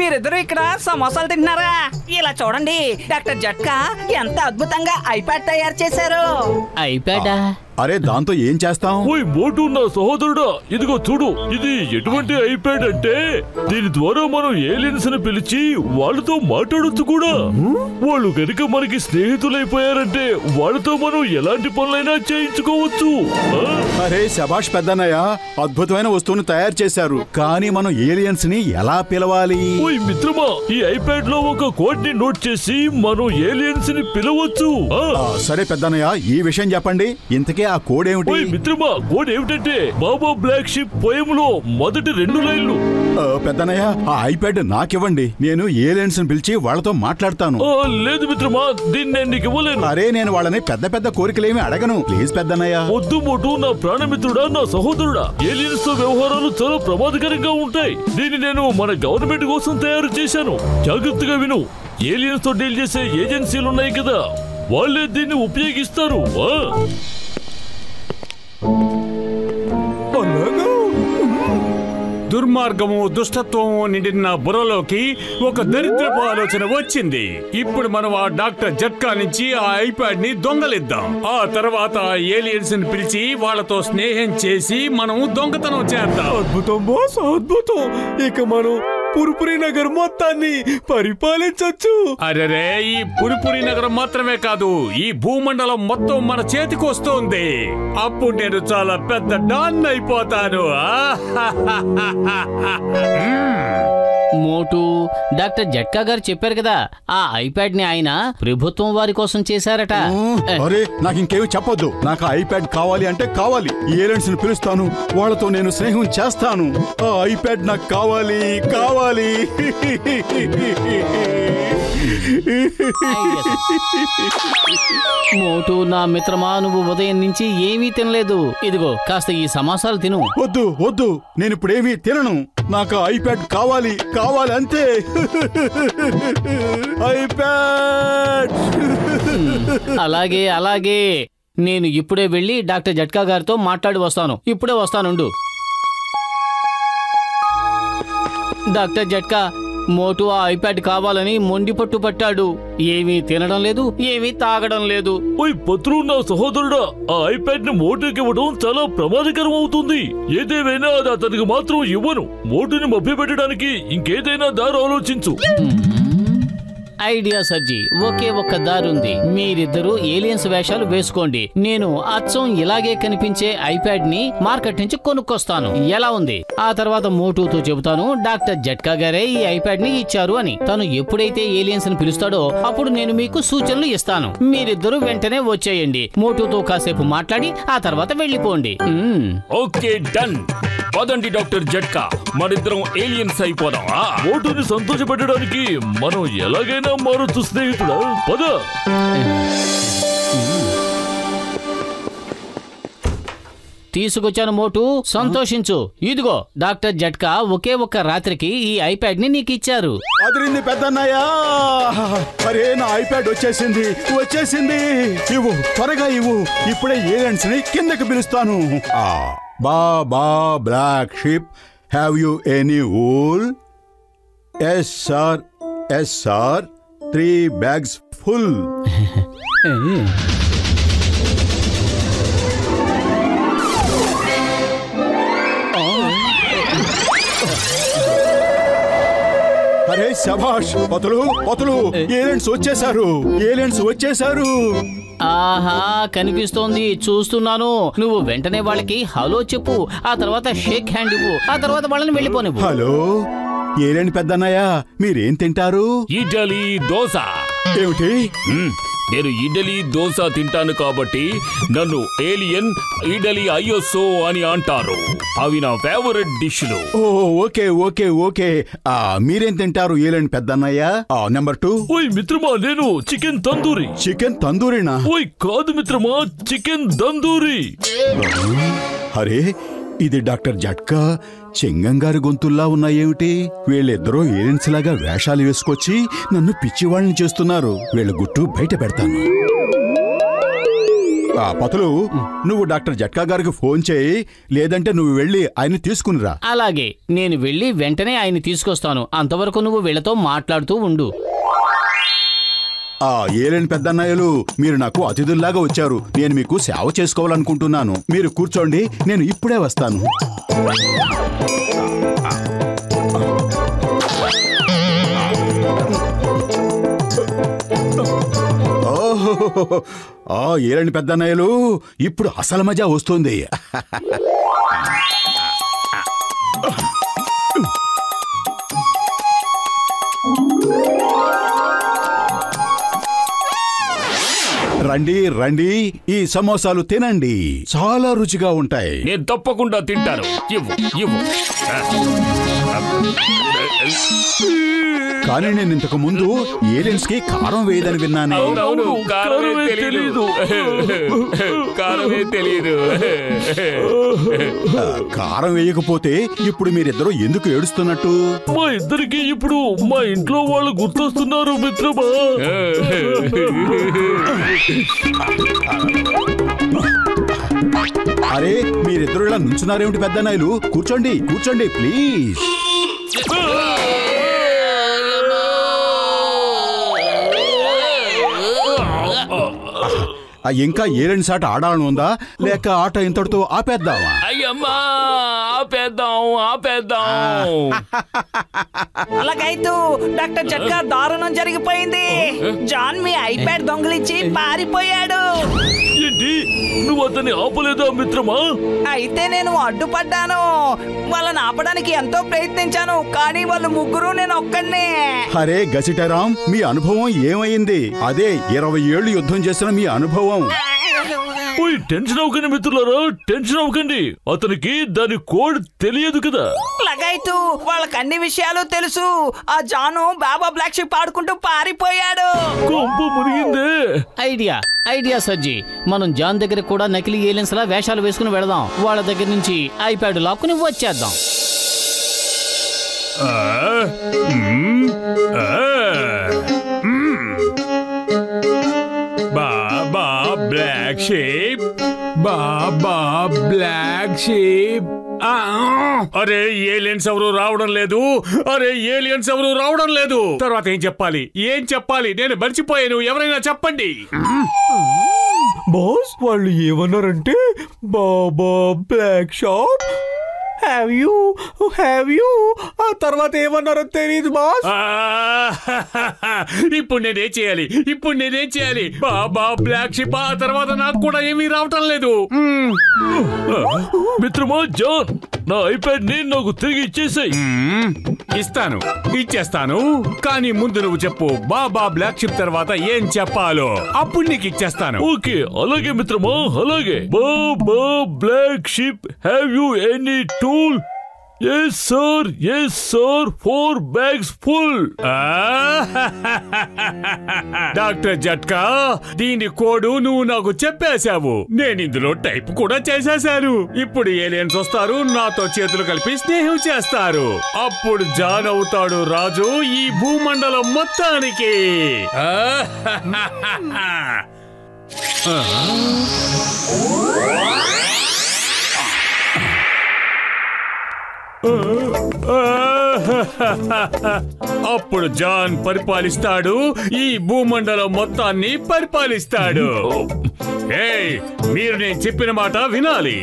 మీరిద్దరు ఇక్కడ సమోసాలు తింటున్నారా? ఇలా చూడండి, డాక్టర్ జట్కా ఎంత అద్భుతంగా ఐప్యాడ్ తయారు చేశారు. ఐప్యాడా? అరే దాంతో ఏం చేస్తాం? ఓయ్ మోటు నా సహోదరుడా, ఇదిగో చూడు, ఇది ఎటువంటి ఐప్యాడ్ అంటే దీని ద్వారా మనం ఏలియన్స్ ని పిలిచి వాళ్ళతో మాట్లాడొచ్చు కూడా. వాళ్ళు కనుక మనకి స్నేహితులైపోయారంటే వాళ్ళతో మనం ఎలాంటి పనులైనా చేయించుకోవచ్చు. అరే శభాష్ పెద్దన్నయ్య, అద్భుతమైన వస్తువుని తయారు చేశారు. కానీ మనం ఏలియన్స్ ని ఎలా పిలవాలి? ఓయ్ మిత్రమా, ఈ ఐప్యాడ్ లో ఒక కోడ్ ని నోట్ చేసి మనం ఏలియన్స్ ని పిలవచ్చు. సరే పెద్దన్నయ్య, ఈ విషయం చెప్పండి, ఇంతకీ ఆ కోడ్ ఏమిటి? మిత్రమా, కోడ్ ఏమిటంటే బాబా బ్లాక్ షిప్ పోయములో మొదటి 2 లైన్లు. పెద్దన్నయ్య, ఆ ఐప్యాడ్ నాకివ్వండి, నేను ఏలియన్స్ ని పిలిచి వాళ్ళతో మాట్లాడతాను. లేదు మిత్రమా, దీన్ని నేను నీకు ఇవ్వలేను. అరే నేను వాళ్ళని పెద్ద పెద్ద కోరికలేమి అడగను, ప్లీజ్ పెద్దన్నయ్య. వద్దు మోటు, నా ప్రాణమిత్రుడా, నా సహోదరుడా, ఏలియన్స్ తో వ్యవహారాలు చాలా ప్రమాదకరంగా ఉంటాయి. దీన్ని నేను మన గవర్నమెంట్ కోసం తయారు చేశాను. జాగ్రత్తగా విను, ఏలియన్స్ తో డీల్ చేసే ఏజెన్సీలు ఉన్నాయి కదా, వాళ్ళే దీన్ని ఉపయోగిస్తారు. దుర్మార్గము దుష్టత్వము నిండిన బుర్రలోకి ఒక దరిద్రపు ఆలోచన వచ్చింది. ఇప్పుడు మనం ఆ డాక్టర్ జట్కా నుంచి ఆ ఐప్యాడ్ ని దొంగలిద్దాం. ఆ తర్వాత ఏలియన్స్ ని పిలిచి వాళ్ళతో స్నేహం చేసి మనం దొంగతనం చేద్దాం. అద్భుతం బాస్, అద్భుతం. ఇక మనం పుర్పురి నగర్ మొత్తాన్ని పరిపాలించొచ్చు. అరెరే, ఈ పురిపురి నగరం మాత్రమే కాదు, ఈ భూమండలం మొత్తం మన చేతికి వస్తోంది. అప్పుడు నేను చాలా పెద్ద డాన్ అయిపోతాను. మోటు, డాక్టర్ జట్కా గారు చెప్పారు కదా, ఆ ఐప్యాడ్ ని ఆయన ప్రభుత్వం వారి కోసం చేశారట. అరే నాకు ఇంకేమి చెప్పొద్దు, నాకు ఐప్యాడ్ కావాలి అంటే కావాలి. ఏలియన్స్ ని పిలుస్తాను, వాళ్ళతో నేను స్నేహం చేస్తాను. ఆ ఐప్యాడ్ నాకు కావాలి కావాలి. మోటు నా మిత్రమా, నువ్వు ఉదయం నుంచి ఏమీ తినలేదు. ఇదిగో కాస్త ఈ సమోసాలు తిను. వద్దు వద్దు, నేను ఇప్పుడేమీ తినను. నాకు ఐప్యాడ్ కావాలి కావాలి అంతే. ఐప్యాడ్. అలాగే అలాగే, నేను ఇప్పుడే వెళ్ళి డాక్టర్ జట్కా గారితో మాట్లాడి వస్తాను. ఇప్పుడే వస్తానుండు. డాక్టర్ జట్కా, మోటు ఆ ఐప్యాడ్ కావాలని మొండి పట్టు పట్టాడు. ఏమీ తినడం లేదు, ఏమీ తాగడం లేదు. ఓయ్ పత్రు, నా సహోదరుడా, ఆ ఐప్యాడ్ ని మోటుకి ఇవ్వడం చాలా ప్రమాదకరం అవుతుంది. ఏదేమైనా అది అతనికి మాత్రం ఇవ్వను. మోటుని మభ్యపెట్టడానికి ఇంకేదైనా దారి ఆలోచించు. ఐడియా సర్జీ, ఒకే ఒక్క దారుంది. మీరిద్దరూ ఏలియన్స్ వేషాలు వేసుకోండి. నేను అచ్చం ఇలాగే కనిపించే ఐప్యాడ్ ని మార్కెట్ నుంచి కొనుక్కొస్తాను. ఎలా ఉంది? ఆ తర్వాత మోటుతో చెబుతాను, డాక్టర్ జట్కా గారే ఈ ఐప్యాడ్ ని ఇచ్చారు అని. తను ఎప్పుడైతే ఏలియన్స్ ని పిలుస్తాడో అప్పుడు నేను మీకు సూచనలు ఇస్తాను. మీరిద్దరూ వెంటనే వచ్చేయండి. మోటుతో కాసేపు మాట్లాడి ఆ తర్వాత వెళ్ళిపోండి. Okay, done. పదండి డాక్టర్ జట్కా, మనిద్దరం ఏలియన్స్ అయిపోదాం. మోటుని సంతోషపెట్టడానికి మనం ఎలాగైనా మారొచ్చు స్నేహితుడా. పద. తీసుకొచ్చాను మోటు, సంతోషించు. ఇదిగో డాక్టర్ జట్కా ఒకే ఒక్క రాత్రికి ఈ ఐప్యాడ్ ని నీకు ఇచ్చారు. అదిరింది పెద్దన్నయ్య. అరే నా ఐప్యాడ్ వచ్చేసింది వచ్చేసింది. ఇవ్వు, త్వరగా ఇవ్వు. ఇప్పుడే ఏలియన్స్ ని కిందకి పిలుస్తాను. Baba black sheep, have you any wool? Yes sir, yes sir, 3 bags full. అరే శభాష్, పతులు పతులు, ఏలియన్స్ వచ్చేసారు, ఏలియన్స్ వచ్చేసారు. ఆహా, కనిపిస్తోంది, చూస్తున్నాను. నువ్వు వెంటనే వాళ్ళకి హలో చెప్పు, ఆ తర్వాత షేక్ హ్యాండ్ ఇవ్వు, ఆ తర్వాత వాళ్ళని వెళ్ళిపోనివ్వు. హలో ఏలేని పెద్దన్నయ్య, మీరేం తింటారు? ఇడ్లీ దోశ. ఏమిటి? నేను ఇడ్లీ దోశ తింటాను కాబట్టి నన్ను ఏలియన్ ఇడ్లీ అయ్యోసో అని అంటారు. అవి నా ఫేవరెట్ డిష్లు. Okay okay okay. మీరేం తింటారు ఏలేని పెద్దన్నయ్య? నెంబర్ 2. ఓయ్ మిత్రమా, నేను చికెన్ తందూరి. చికెన్ తందూరినా? ఓయ్ కాదు మిత్రమా, చికెన్ తందూరి. అరే ఇది డాక్టర్ జట్కా, చెంగంగారి గొంతుల్లా ఉన్నాయేమిటి? వీళ్ళిద్దరూ ఏలియన్స్ లాగా వేషాలు వేసుకొచ్చి నన్ను పిచ్చివాళ్ళని చేస్తున్నారు. వీళ్ళ గుట్టు బయట పెడతాను. పతులు, నువ్వు డాక్టర్ జట్కా గారికి ఫోన్ చేయి, లేదంటే నువ్వు వెళ్ళి ఆయన తీసుకునిరా. అలాగే, నేను వెళ్ళి వెంటనే ఆయన తీసుకొస్తాను. అంతవరకు నువ్వు వీళ్ళతో మాట్లాడుతూ ఉండు. ఏలేని పెద్దన్నయ్యలు, మీరు నాకు అతిథుల్లాగా వచ్చారు. నేను మీకు సేవ చేసుకోవాలనుకుంటున్నాను. మీరు కూర్చోండి, నేను ఇప్పుడే వస్తాను. ఏలేని పెద్దన్నయ్యలు, ఇప్పుడు అసలు మజా వస్తుంది. రండి రండి, ఈ సమోసాలు తినండి, చాలా రుచిగా ఉంటాయి. నేను తప్పకుండా తింటాను. ఇవ్వు ఇవ్వు. కానీ నేను ఇంతకు ముందు ఏలియన్స్ కి కారం వేయదని విన్నాను. అవునవును, కారమే తెలీదు. కారమే తెలీదు. కారం వేయకపోతే ఇప్పుడు మీరిద్దరూ ఎందుకు ఏడుస్తున్నట్టు? మా ఇద్దరికి ఇప్పుడు మా ఇంట్లో వాళ్ళు గుర్తొస్తున్నారు మిత్రమా. అరే, మీరిద్దరు ఇలా నుంచున్నారేమిటి పెద్దనాయలు? కూర్చోండి కూర్చోండి ప్లీజ్. ఇంకా ఏలేని సాట ఆడాలని ఉందా, లేక ఆట ఇంతటితో ఆపేద్దామా? అయ్యమ్మా, ఆపేద్దాం. అలాగైతూ డాక్టర్ జట్కా దారుణం జరిగిపోయింది. జాన్ మీ ఐప్యాడ్ దొంగిలించి పారిపోయాడు. ఏంటి, నువ్వు అతన్ని ఆపలేదా మిత్రమా? అయితే నేను అడ్డుపడ్డాను. వాళ్ళని ఆపడానికి ఎంతో ప్రయత్నించాను, కానీ వాళ్ళు ముగ్గురు, నేను ఒక్కడినే. అరే గసిటరాం, మీ అనుభవం ఏమైంది? అదే 20 ఏళ్లు యుద్ధం చేసిన మీ అనుభవం. పోయి టెన్షన్ అవ్వకండి మిత్రులారా, టెన్షన్ అవ్వకండి. అతనికి దాని కోడ్ తెలియదు కదా. లగైతూ వాళ్ళకి అన్ని విషయాలు తెలుసు. ఆ జాను బాబా బ్లాక్ షిప్ ఆడుకుంటూ పారిపోయాడు. కొంప మునిగిందే. ఐడియా సర్జీ, మనం జాన్ దగ్గర కూడా నకిలీ ఏలియన్స్ లా వేషాలు వేసుకుని వెళదాం. వాళ్ళ దగ్గర నుంచి ఐప్యాడ్ లాక్కుని వచ్చేద్దాం. బాబా బ్లాక్ షీప్, బాబా బ్లాక్ షీప్. అరే, ఏలియన్స్ ఎవరు రావడం లేదు. తర్వాత ఏం చెప్పాలి? నేను మర్చిపోయాను. ఎవరైనా చెప్పండి. బాస్, వాళ్ళు ఏమన్నారంటే బాబా బ్లాక్ షాప్ హ్యావ్ యూ ఆ తర్వాత ఏమన్నారో తెలియదు బాస్. ఇప్పుడు నేనేం చేయాలి? బాబా బ్లాక్ షిప్, ఆ తర్వాత నాకు కూడా ఏమీ రావటం లేదు. మిత్రమా జాన్, నా ఐప్యాడ్ ని నాకు తిరిగి ఇచ్చేసాయి. ఇచ్చేస్తాను. కానీ ముందు నువ్వు చెప్పు, బాబా బ్లాక్ షిప్ తర్వాత ఏం చెప్పాలో, అప్పుడు నీకు ఇచ్చేస్తాను. ఓకే, అలాగే మిత్రమా, అలాగే. Baba black sheep, have you any wool? Yes sir, 4 bags full. Doctor Jhatka, దీని కోడు నువ్వు నాకు చెప్పేశావు. నేను ఇందులో టైప్ కూడా చేసేశాను. ఇప్పుడు ఏలియన్స్ వస్తారు, నాతో చేతులు కలిపి స్నేహం చేస్తారు. అప్పుడు జాన్ అవుతాడు రాజు ఈ భూమండలం మొత్తానికి. అప్పుడు జాన్ పరిపాలిస్తాడు, ఈ భూమండలం మొత్తాన్ని పరిపాలిస్తాడు. మీరు నేను చెప్పిన మాట వినాలి.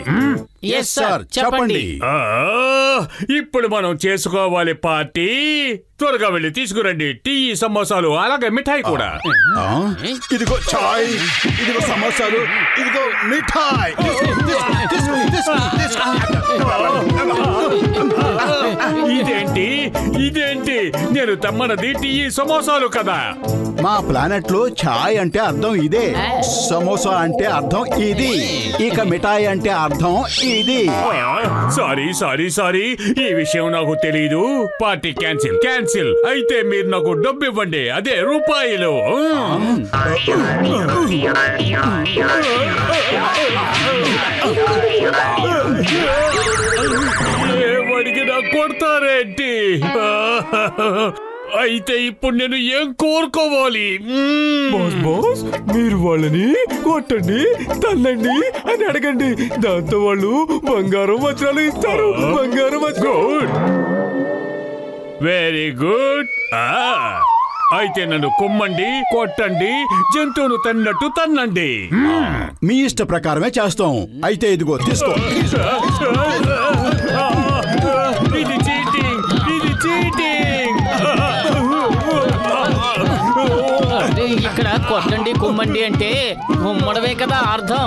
ఎస్ సార్, చెప్పండి. ఇప్పుడు మనం చేసుకోవాలి పార్టీ. త్వరగా వెళ్ళి తీసుకురండి టీ, సమోసాలు, అలాగే మిఠాయి కూడా. ఇదిగో చాయ్, ఇదిగో సమోసాలు, ఇదిగో మిఠాయి. ఇదేంటి నేను తెమ్మన్నది టీ, సమోసాలు కదా. మా ప్లానెట్ లో ఛాయ్ అంటే అర్థం ఇదే, సమోసా అంటే అర్థం ఇది, ఇక మిఠాయి అంటే అర్థం ఇది. సారీ, ఈ విషయం నాకు తెలీదు. Party cancel. అయితే మీరు నాకు డబ్బు ఇవ్వండి, అదే రూపాయలు. ఏమడిగినా కొడతారేంటి? అయితే ఇప్పుడు నేను ఏం కోరుకోవాలి? బాస్ మీరు వాళ్ళని కొట్టండి, తల్లండి అని అడగండి. దాంతో వాళ్ళు బంగారం వజ్రాలు ఇస్తారు. బంగారం వజ్రాలు. Very good. అయితే నన్ను కుమ్మండి, కొట్టండి, జంతువును తన్నట్టు తన్నండి. మీ ఇష్ట ప్రకారమే చేస్తాం. అయితే ఇదిగో తీసుకో. ఇది చీటింగ్, ఇది చీటింగ్. ఇక్కడ కొట్టండి కుమ్మండి అంటే కుమ్మడమే కదా అర్థం.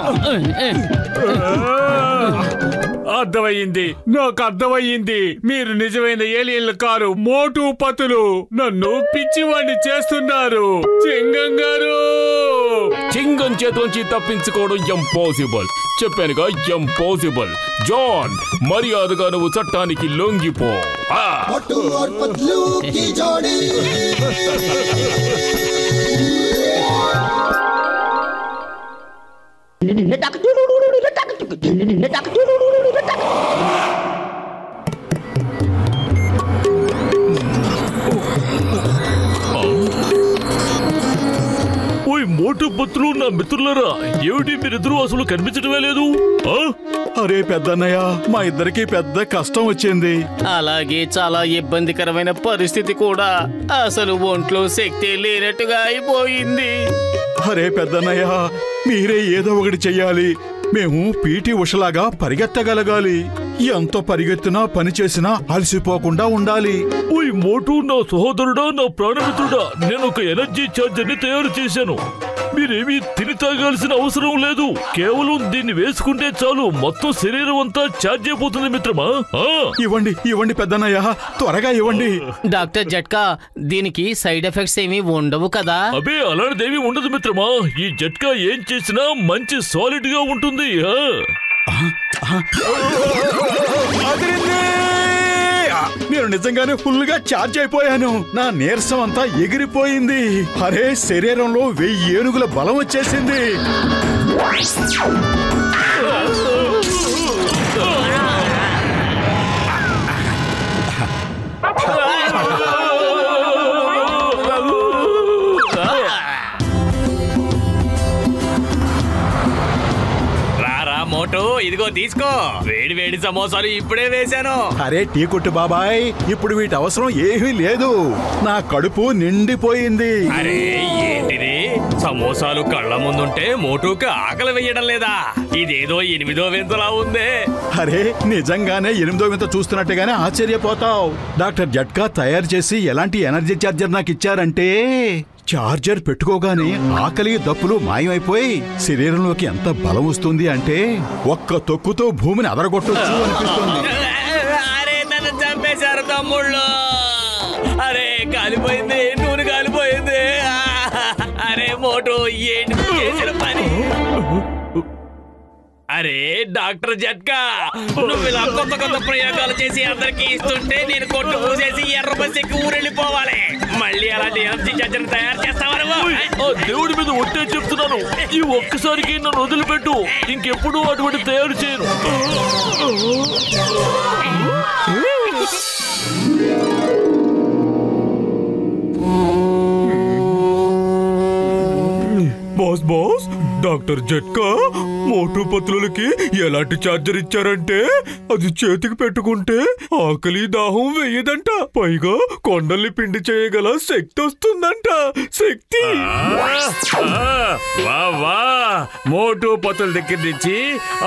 అర్థమయ్యింది, నాకు అర్థమయ్యింది. మీరు నిజమైన ఏలియన్లు కారు, మోటు పతులు. నన్ను పిచ్చివాణ్ణి చేస్తున్నారు. చింగం గారు, చింగం చేతిలోంచి తప్పించుకోవడం ఇంపాసిబుల్. చెప్పానుగా ఇంపాసిబుల్. జాన్, మర్యాదగా నువ్వు చట్టానికి లొంగిపో. मोटू और पतलू की जोड़ी ఓయ్ మోటు పత్రులు, నా మిత్రులరా, ఏమిటి మీరిద్దరూ అసలు కనిపించడమే లేదు? అరే పెద్దన్నయ్య, మా ఇద్దరికి పెద్ద కష్టం వచ్చింది. అలాగే చాలా ఇబ్బందికరమైన పరిస్థితి కూడా. అసలు ఒంట్లో శక్తి లేనట్టుగా అయిపోయింది. అరే పెద్దన్నయ్య, మీరే ఏదో ఒకటి చెయ్యాలి. మేము పీటీ ఉషలాగా పరిగెత్తగలగాలి. ఎంత పరిగెత్తినా పని చేసినా అలసిపోకుండా ఉండాలి. ఓయ్ మోటు, నా సహోదరుడా, నా ప్రాణమిత్రుడా, నేను ఒక ఎనర్జీ ఛార్జర్ ని తయారు చేశాను. మీరేమీ తిని తాగాల్సిన అవసరం లేదు. కేవలం దీన్ని వేసుకుంటే చాలు, మొత్తం శరీరం అంతా ఛార్జ్ అయిపోతుంది మిత్రమా. ఇవ్వండి ఇవ్వండి పెద్దన్నయ్య, త్వరగా ఇవ్వండి. డాక్టర్ జట్కా, దీనికి సైడ్ ఎఫెక్ట్స్ ఏమీ ఉండవు కదా? అబే, అలాంటిదేమీ ఉండదు మిత్రమా. ఈ జట్కా ఏం చేసినా మంచి సాలిడ్ గా ఉంటుంది. నేను నిజంగానే ఫుల్ గా ఛార్జ్ అయిపోయాను. నా నీరసం అంతా ఎగిరిపోయింది. అరే, శరీరంలో 1000 ఏనుగుల బలం వచ్చేసింది. మోటు, ఇదిగో తీసుకో. వేడి వేడి సమోసాలు ఇప్పుడే వేశాను. అరే టీ కొట్టు బాబాయ్, ఇప్పుడు వీటి అవసరం ఏమీ లేదు. నా కడుపు నిండిపోయింది. అరే ఏంటిది, సమోసాలు కళ్ళ ముందుంటే మోటుకి ఆకలి వేయడం లేదా? ఇదేదో 8వ వింతలా ఉంది. అరే నిజంగానే 8వ వింత చూస్తున్నట్టుగానే ఆశ్చర్యపోతావు. డాక్టర్ జట్కా తయారు చేసి ఎలాంటి ఎనర్జీ ఛార్జర్ నాకు ఇచ్చారంటే, ఛార్జర్ పెట్టుకోగానే ఆకలి దప్పులు మాయమైపోయి శరీరంలోకి ఎంత బలం వస్తుంది అంటే ఒక్క తొక్కుతో భూమిని అదరగొట్టొచ్చు అనిపిస్తుంది. అరే నన్ను చంపేశారు తమ్ముళ్ళు. అరే కాలిపోయింది, నూనె కాలిపోయింది. అరే మోటు, ఏంటి చేసిన పని? అరే డాక్టర్ జట్కా, నువ్వు ఇలా కొత్త కొత్త ప్రయోగాలు చేసి అందరికి ఇస్తుంటే నేను కొట్టు పూసేసి ఎర్ర బస్ ఎక్కి ఊరెళ్ళిపోవాలి. మళ్ళీ అలాంటి ఎనర్జీ ఛార్జర్ తయారు చేస్తావా? దేవుడి మీద ఒట్టే చెప్తున్నాను, ఈ ఒక్కసారికి నన్ను వదిలిపెట్టు. ఇంకెప్పుడు అటువంటి తయారు చేయను. బాస్ డాక్టర్ జట్కా మోటు పత్రులకి ఎలాంటి ఛార్జర్ ఇచ్చారంటే, అది చేతికి పెట్టుకుంటే ఆకలి దాహం వేయదంట. పైగా కొండల్ని పిండి చేయగల శక్తి వస్తుందంట. శక్తి. వా మోటు పతుల దగ్గర నుంచి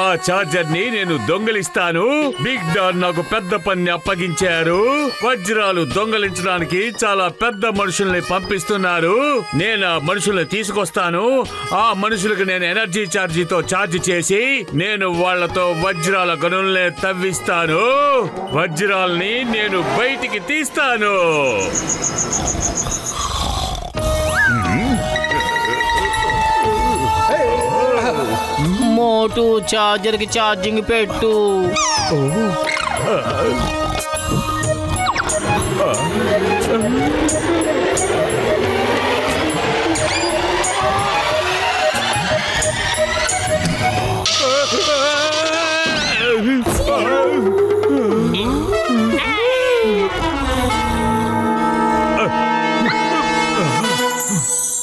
ఆ ఛార్జర్ ని నేను దొంగలిస్తాను. బిగ్ డాన్ నాకు పెద్ద పని అప్పగించారు. వజ్రాలు దొంగలించడానికి చాలా పెద్ద మనుషుల్ని పంపిస్తున్నారు. నేను ఆ మనుషుల్ని తీసుకొస్తాను. ఆ మనుషులకు నేను ఎనర్జీ ఛార్జీతో ఛార్జ్ చేసి నేను వాళ్లతో వజ్రాల గనుల్ని తవ్విస్తాను. వజ్రాల్ని నేను బయటికి తీస్తాను. మోటు, ఛార్జర్ కి ఛార్జింగ్ పెట్టు.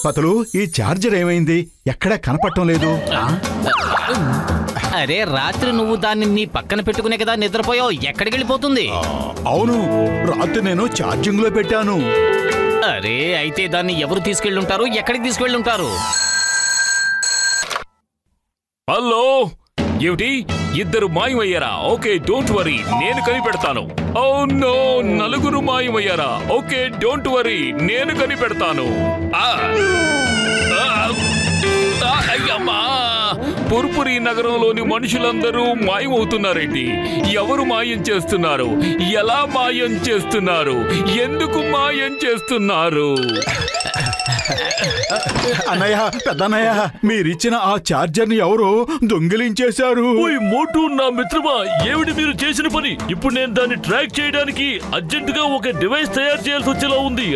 పతులు ఈ చార్జర్ ఏమైంది? ఎక్కడా కనపడటం లేదు. అరే రాత్రి నువ్వు దాన్ని నీ పక్కన పెట్టుకునే కదా నిద్రపోయావు, ఎక్కడికి వెళ్ళిపోతుంది? అవును, రాత్రి నేను ఛార్జింగ్ లో పెట్టాను. అరే అయితే దాన్ని ఎవరు తీసుకెళ్ళుంటారు? ఎక్కడికి తీసుకెళ్ళుంటారు? హలో, ఏమిటి ఇద్దరు మాయమయ్యారా? ఓకే, డోంట్ వరీ, నేను కనిపెడతాను. ఓ నో, నలుగురు మాయమయ్యారా? ఓకే, డోంట్ వరీ, నేను కనిపెడతాను. అయ్యమ్మా, పుర్పురి నగరంలోని మనుషులందరూ మాయమవుతున్నారేంటి? ఎవరు మాయం చేస్తున్నారు? ఎలా మాయం చేస్తున్నారు? ఎందుకు మాయం చేస్తున్నారు? అన్నయ్య, పెద్దన్నయ్య, మీరిచ్చిన ఆ చార్జర్ ని ఎవరో దొంగిలించేశారు. ఓయ్ మోటు, నా మిత్రమా, ఏమిటి మీరు చేసిన పని? ఇప్పుడు నేను దాన్ని ట్రాక్ చేయడానికి అర్జెంట్ గా ఒక డివైస్ తయారు చేయాల్సి వచ్చేలా ఉంది.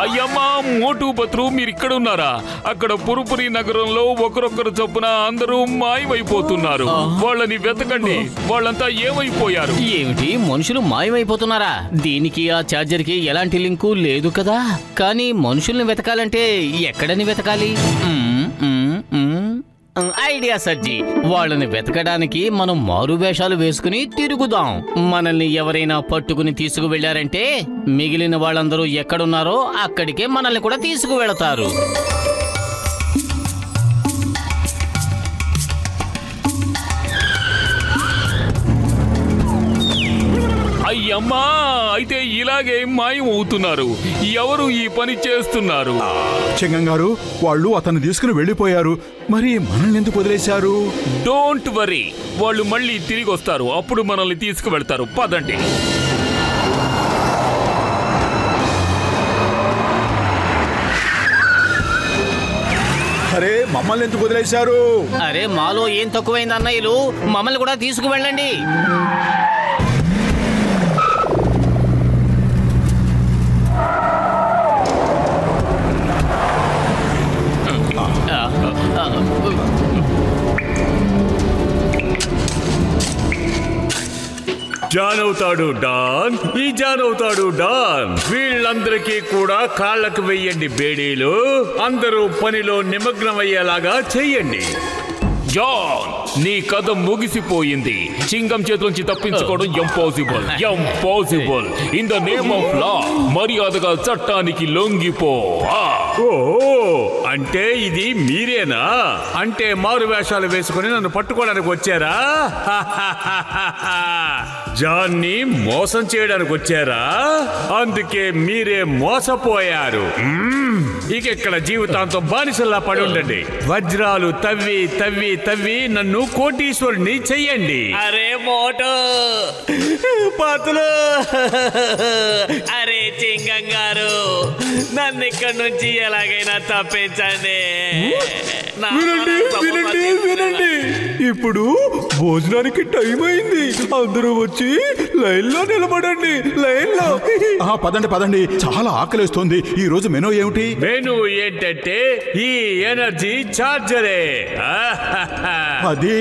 అయ్యమ్మా, మోటు పత్రు, మీరు ఇక్కడ ఉన్నారా? అక్కడ పురుపురి నగరంలో ఒకరొకరు చొప్పున అందరూ మాయమైపోతున్నారు. వాళ్ళని వెతకండి. వాళ్ళంతా ఏమైపోయారు? ఏమిటి, మనుషులు మాయమైపోతున్నారా? దీనికి ఆ చార్జర్ కి ఎలాంటి లింకు లేదు కదా. కానీ మనుషుల్ని వెతకాలంటే ఎక్కడని వెతకాలి? ఐడియా సజ్జి, వాళ్ళని వెతకడానికి మనం మారు వేషాలు వేసుకుని తిరుగుదాం. మనల్ని ఎవరైనా పట్టుకుని తీసుకువెళ్లారంటే మిగిలిన వాళ్ళందరూ ఎక్కడున్నారో అక్కడికే మనల్ని కూడా తీసుకువెళతారు. అయ్యమ్మా, అయితే ఇలాగే మాయం అవుతున్నారు. ఎవరు ఈ పని చేస్తున్నారు? చింగం గారు, వాళ్ళు అతన్ని తీసుకుని వెళ్ళిపోయారు. మరి మనల్ని ఎందుకు వదిలేశారు? డోంట్ వరీ, వాళ్ళు మళ్ళీ తిరిగి వస్తారు. అప్పుడు మనల్ని తీసుకువెళ్తారు. పదండి. అరే, మమ్మల్ని ఎందుకు వదిలేశారు? అరే మాలో ఏం తక్కువైంది అన్నయ్యలు, మమ్మల్ని కూడా తీసుకువెళ్ళండి. జాన్ అవుతాడు డాన్, ఈ జాన్ అవుతాడు డాన్. వీళ్ళందరికీ కూడా కాళ్ళకు వెయ్యండి బేడీలు. అందరూ పనిలో నిమగ్నమయ్యేలాగా చెయ్యండి. జాన్, నీ కథ ముగిసిపోయింది. చింగం చేతుల్లోంచి తప్పించుకోవడం impossible. Impossible. In the name of law, మర్యాదగా చట్టానికి లొంగిపో. ఓ, అంటే ఇది మీరేనా? అంటే మారు వేషాలు వేసుకుని నన్ను పట్టుకోవడానికి వచ్చారా? జాన్ని మోసం చేయడానికి వచ్చారా? అందుకే మీరే మోసపోయారు. ఇక ఇక్కడ జీవితాంతం బానిసల్లా పడి ఉండండి. వజ్రాలు తవ్వి తవ్వి తవ్వి నన్ను కోటీశ్వరుని చెయ్యండి. అరే మోటో పాతులు, అరే చింగం గారు, నన్ను ఇక్కడ నుంచి ఎలాగైనా తప్పించండి. వినండి వినండి వినండి, ఇప్పుడు భోజనానికి టైం అయింది. అందరూ వచ్చి లైన్ లో నిలబడండి. లైన్ లో. పదండి పదండి, చాలా ఆకలిస్తోంది. ఈ రోజు మెనూ ఏమిటి? మెనూ ఏంటంటే ఈ ఎనర్జీ చార్జరే. అది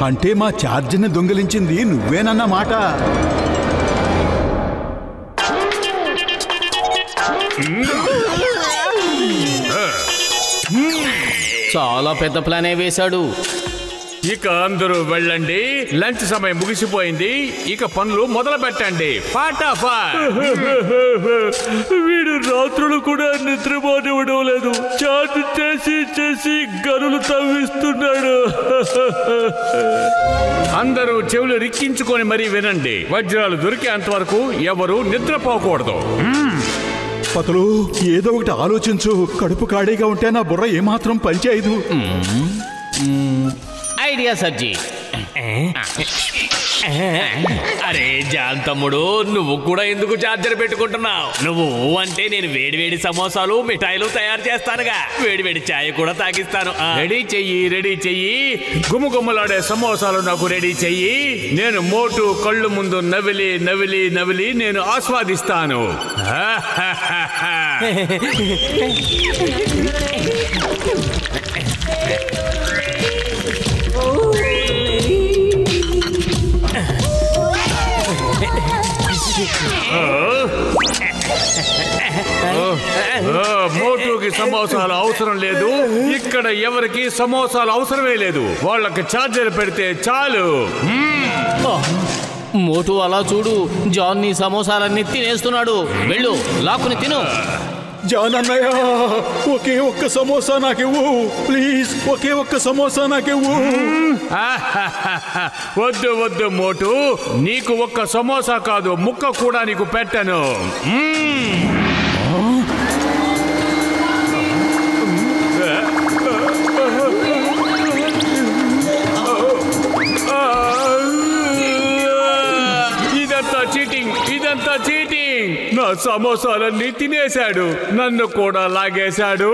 అంటే మా ఛార్జర్ని దొంగిలించింది నువ్వేనన్నమాట. చాలా పెద్ద ప్లానే వేశాడు. ఇక అందరూ వెళ్ళండి. లంచ్ సమయం ముగిసిపోయింది. ఇక పనులు మొదలు పెట్టండి. వీడు రాత్రులు కూడా నిద్రపోనివ్వడం లేదు. చార్జ్ చేసి చేసి గనులు తవ్విస్తున్నాడు. అందరూ చెవులు రిక్కించుకొని మరీ వినండి. వజ్రాలు దొరికేంత వరకు ఎవరు నిద్రపోకూడదు. పతులు, ఏదో ఒకటి ఆలోచించు. కడుపు ఖాళీగా ఉంటే నా బుర్ర ఏమాత్రం పనిచేయదు. ఐడియా సజ్జి. అరే జాన్ తమ్ముడు, నువ్వు కూడా ఎందుకు చార్జర్ పెట్టుకుంటున్నావు? నువ్వు అంటే నేను వేడి వేడి సమోసాలు మిఠాయిలు తయారు చేస్తానుగా. వేడి వేడి ఛాయ్ కూడా తాగిస్తాను. రెడీ చెయ్యి, రెడీ చెయ్యి. గుమగుమలాడే సమోసాలు నాకు రెడీ చెయ్యి. నేను మోటు కళ్ళు ముందు నవిలి నవిలి నవిలి నేను ఆస్వాదిస్తాను. మోటుకి సమోసాలు అవసరం లేదు. ఇక్కడ ఎవరికి సమోసాలు అవసరమే లేదు. వాళ్ళకి ఛార్జర్ పెడితే చాలు. మోటు అలా చూడు, జాన్ నీ సమోసాలన్నీ తినేస్తున్నాడు. వెళ్ళు, లాక్కుని తిను. జాన్ అన్నయ్య, ఒకే ఒక్క సమోసా నాకివ్వు ప్లీజ్. ఒకే ఒక్క సమోసా నాకివ్వు. వద్దు వద్దు మోటు, నీకు ఒక్క సమోసా కాదు, ముక్క కూడా నీకు పెట్టను. ఇదంతా చీటింగ్. నా సమోసాలన్నీ తినేశాడు, నన్ను కూడా లాగేశాడు.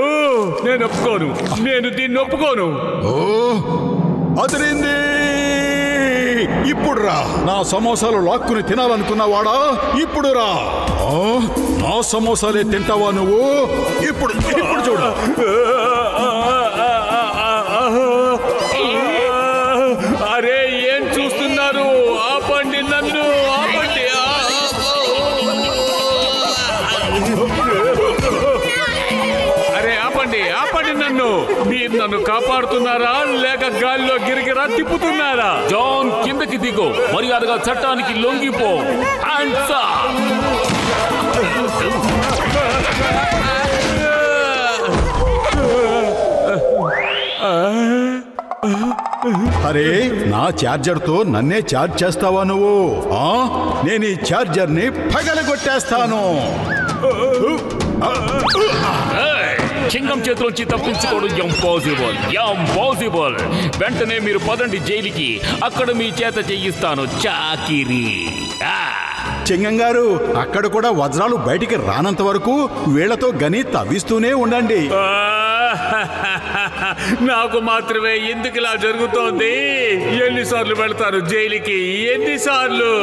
నేను ఒప్పుకోను, నేను దీన్ని ఒప్పుకోను. అదిరింది. ఇప్పుడు రా. నా సమోసాలు లాక్కుని తినాలనుకున్నవాడా, ఇప్పుడు రా. నా సమోసాలే తింటావా నువ్వు? ఇప్పుడు చూడు. అరే ఏం చూస్తున్నారు? ఆపండి, నన్ను ఆపండి. అరే ఆపండి, ఆపండి నన్ను. మీరు నన్ను కాపాడుతున్నారా లేక గాలిలో గిరిగిరా తిప్పుతున్నారా? జాన్ కిందకి దిగు, మర్యాదగా చట్టానికి లొంగిపో. అరే, నా ఛార్జర్ తో నన్నే ఛార్జ్ చేస్తావా నువ్వు? నేను ఈ ఛార్జర్ ని పగలగొట్టేస్తాను. చింగం చేతిలోంచి తప్పించుకోవడం ఇంపాసిబుల్. వెంటనే మీరు పదండి జైలుకి, అక్కడ మీ చేత చేయిస్తాను చాకిరీ. చింగం గారు, అక్కడ కూడా వజ్రాలు బయటికి రానంత వరకు వీళ్లతో గని తవ్విస్తూనే ఉండండి. నాకు మాత్రమే ఎందుకు ఇలా జరుగుతోంది? ఎన్నిసార్లు వెళ్తారు జైలుకి? ఎన్నిసార్లు?